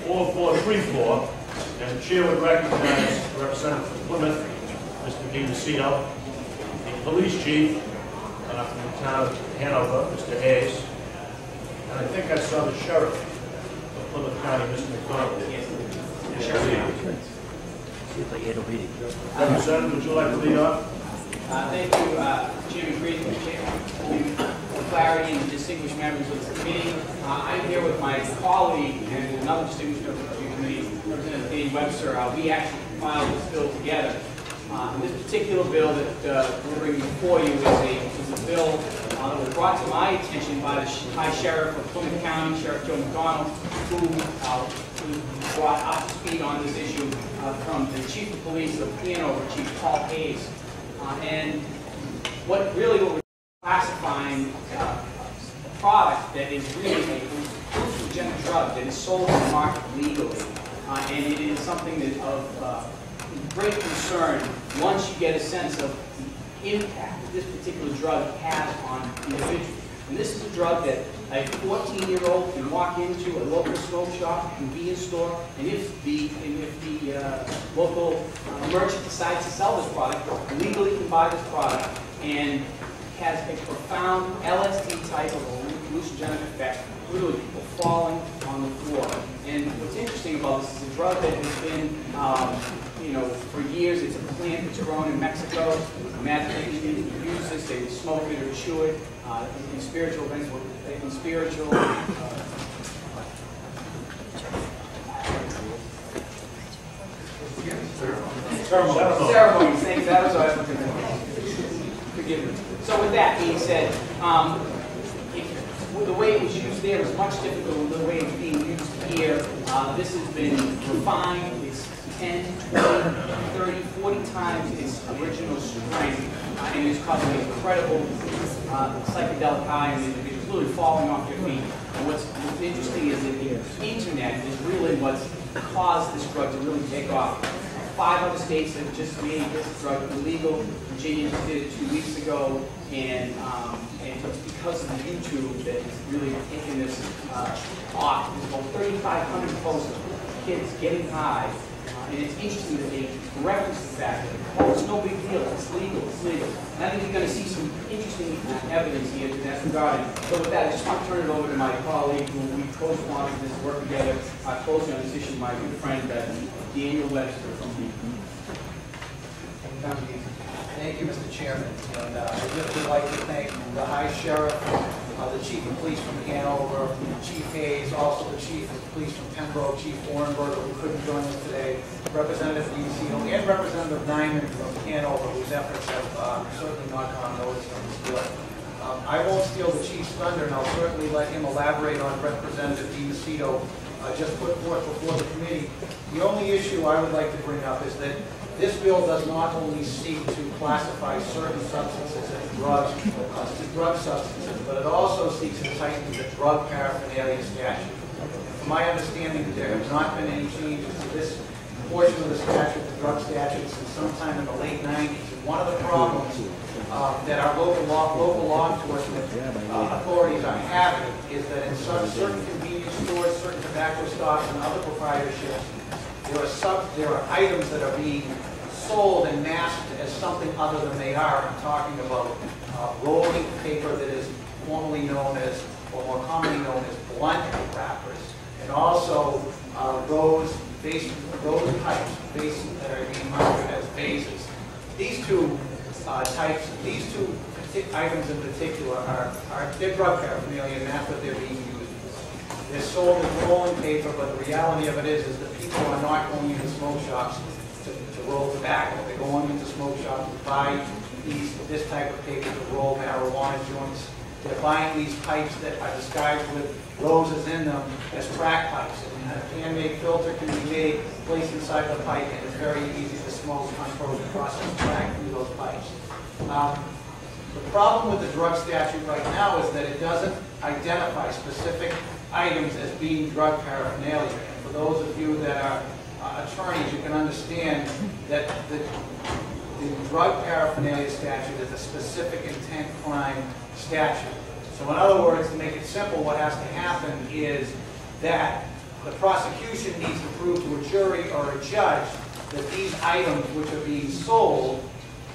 4434, and the chair would recognize the representative from Plymouth, Mr. deMacedo, the police chief from the town of Hanover, Mr. Hayes, and I think I saw the sheriff of Plymouth County, Mr. McDonald. Representative, would you like to lead off? Thank you, Chairman Creed, for clarity and distinguished members of the committee. I'm here with my colleague and another distinguished member of the committee, Representative Webster. We actually filed this bill together. This particular bill that we're bringing before you is a bill that was brought to my attention by the High Sheriff of Plymouth County, Sheriff Joe McDonald, who brought up to speed on this issue from the Chief of Police of Hanover, Chief Paul Hayes. And what we're classifying a product that is really a hallucinogenic drug that is sold in the market legally. And it is something that of great concern once you get a sense of the impact that this particular drug has on individuals. And this is a drug that a 14-year-old can walk into a local smoke shop, convenience store, and if the local merchant decides to sell this product, legally can buy this product, and has a profound LSD type of hallucinogenic effect, literally people falling on the floor. And what's interesting about this is a drug that has been, for years. It's a plant that's grown in Mexico. Imagine they can use this, they would smoke it or chew it in spiritual events, in spiritual ceremonies. Things that was what I was going to forgive me. So with that being said, the way it was used there is much different than the way it's being used here. This has been refined. It's 10, 20, 30, 40 times its original strength, and it's causing incredible psychedelic high, and it's really falling off your feet. And what's interesting is that the internet is really what's caused this drug to really take off. 5 other states have just made this drug illegal. Virginia just did it 2 weeks ago, and it's because of the YouTube that is really taking this off. There's about 3,500 posts of kids getting high. And it's interesting that they reference the fact that, it's no big deal, it's legal, it's legal. And I think you're going to see some interesting evidence here in that regard. So with that, I just want to turn it over to my colleague who we co-sponsored this work together closely on this issue, my good friend, Daniel Webster from the Thank you, Mr. Chairman. And I'd really like to thank the High Sheriff, the Chief of Police from Hanover, Chief Hayes, also the Chief of Police from Pembroke, Chief Warrenberger, who couldn't join us today, Representative deMacedo, and Representative Nyman from Hanover, whose efforts have certainly not gone noticed on this bill. I won't steal the Chief's thunder, and I'll certainly let him elaborate on Representative deMacedo just put forth before the committee. The only issue I would like to bring up is that this bill does not only seek to classify certain substances as drugs, as drug substances, but it also seeks to tighten the drug paraphernalia statute. From my understanding, there have not been any changes to this portion of the statute, the drug statute, since sometime in the late 90s. And one of the problems that our local law enforcement authorities are having is that in certain convenience stores, certain tobacco stocks, and other proprietorships, there are items that are being sold and masked as something other than they are. I'm talking about rolling paper that is formerly known as, or more commonly known as blunt wrappers, and also rose pipes, vases that are being marketed as vases. These two items in particular they're drug paraphernalia, and that's what they're being used. They're sold as rolling paper, but the reality of it is that people are not going into smoke shops to roll tobacco. They're going into smoke shops to buy this type of paper to roll marijuana joints. They're buying these pipes that are disguised with roses in them as crack pipes. And a handmade filter can be made, placed inside the pipe, and it's very easy to smoke unfrozen processed crack through those pipes. The problem with the drug statute right now is that it doesn't identify specific items as being drug paraphernalia. And for those of you that are attorneys, you can understand that the drug paraphernalia statute is a specific intent crime statute. So in other words, to make it simple, what has to happen is that the prosecution needs to prove to a jury or a judge that these items which are being sold,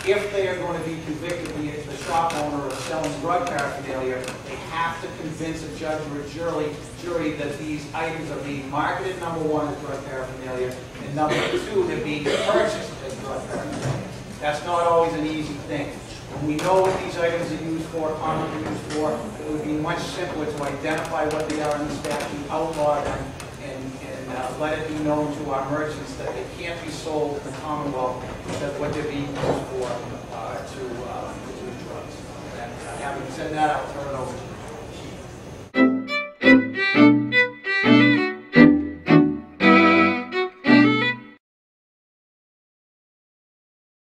if they are going to be convicted, the shop owner of selling drug paraphernalia, they have to convince a judge or a jury that these items are being marketed, number one, as drug paraphernalia, and number two, they're being purchased as drug paraphernalia. That's not always an easy thing. When we know what these items are used for, commonly used for, it would be much simpler to identify what they are in the statute, outlaw them, and let it be known to our merchants that they can't be sold in the Commonwealth because what they're being used for to produce drugs. And having said that, I'll turn it over to